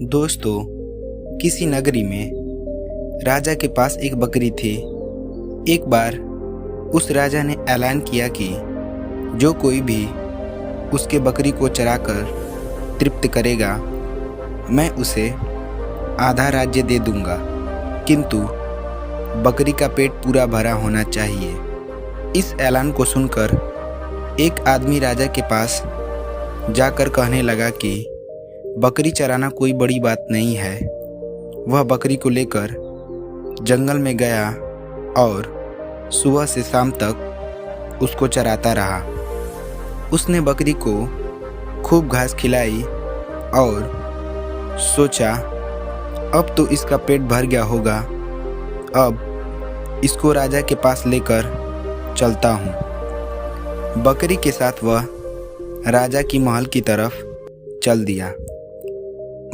दोस्तों, किसी नगरी में राजा के पास एक बकरी थी। एक बार उस राजा ने ऐलान किया कि जो कोई भी उसके बकरी को चराकर तृप्त करेगा, मैं उसे आधा राज्य दे दूंगा, किंतु बकरी का पेट पूरा भरा होना चाहिए। इस ऐलान को सुनकर एक आदमी राजा के पास जाकर कहने लगा कि बकरी चराना कोई बड़ी बात नहीं है। वह बकरी को लेकर जंगल में गया और सुबह से शाम तक उसको चराता रहा। उसने बकरी को खूब घास खिलाई और सोचा, अब तो इसका पेट भर गया होगा, अब इसको राजा के पास लेकर चलता हूँ। बकरी के साथ वह राजा की महल की तरफ चल दिया।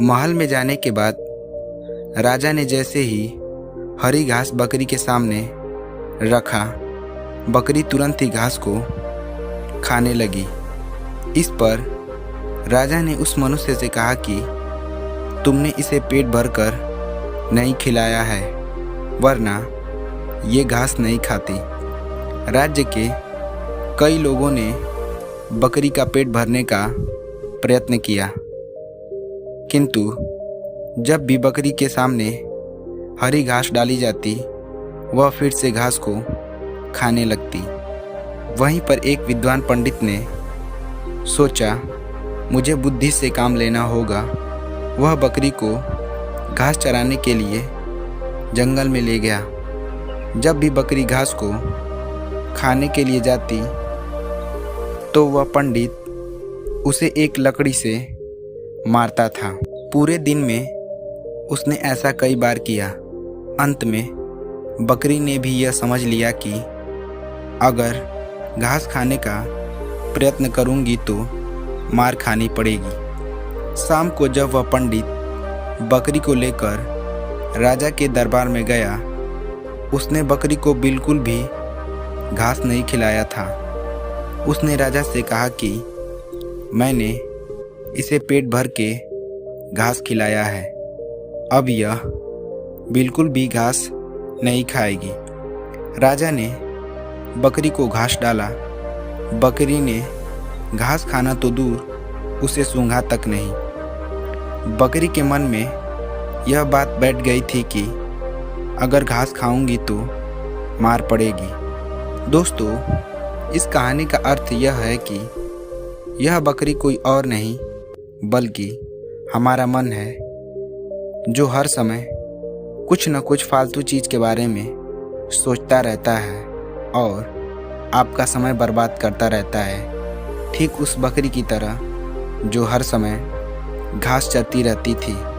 महल में जाने के बाद राजा ने जैसे ही हरी घास बकरी के सामने रखा, बकरी तुरंत ही घास को खाने लगी। इस पर राजा ने उस मनुष्य से कहा कि तुमने इसे पेट भरकर नहीं खिलाया है, वरना ये घास नहीं खाती। राज्य के कई लोगों ने बकरी का पेट भरने का प्रयत्न किया, किंतु जब भी बकरी के सामने हरी घास डाली जाती, वह फिर से घास को खाने लगती। वहीं पर एक विद्वान पंडित ने सोचा, मुझे बुद्धि से काम लेना होगा। वह बकरी को घास चराने के लिए जंगल में ले गया। जब भी बकरी घास को खाने के लिए जाती, तो वह पंडित उसे एक लकड़ी से मारता था। पूरे दिन में उसने ऐसा कई बार किया। अंत में बकरी ने भी यह समझ लिया कि अगर घास खाने का प्रयत्न करूंगी तो मार खानी पड़ेगी। शाम को जब वह पंडित बकरी को लेकर राजा के दरबार में गया, उसने बकरी को बिल्कुल भी घास नहीं खिलाया था। उसने राजा से कहा कि मैंने इसे पेट भर के घास खिलाया है, अब यह बिल्कुल भी घास नहीं खाएगी। राजा ने बकरी को घास डाला। बकरी ने घास खाना तो दूर, उसे सूंघा तक नहीं। बकरी के मन में यह बात बैठ गई थी कि अगर घास खाऊंगी तो मार पड़ेगी। दोस्तों, इस कहानी का अर्थ यह है कि यह बकरी कोई और नहीं बल्कि हमारा मन है, जो हर समय कुछ न कुछ फालतू चीज़ के बारे में सोचता रहता है और आपका समय बर्बाद करता रहता है, ठीक उस बकरी की तरह जो हर समय घास चरती रहती थी।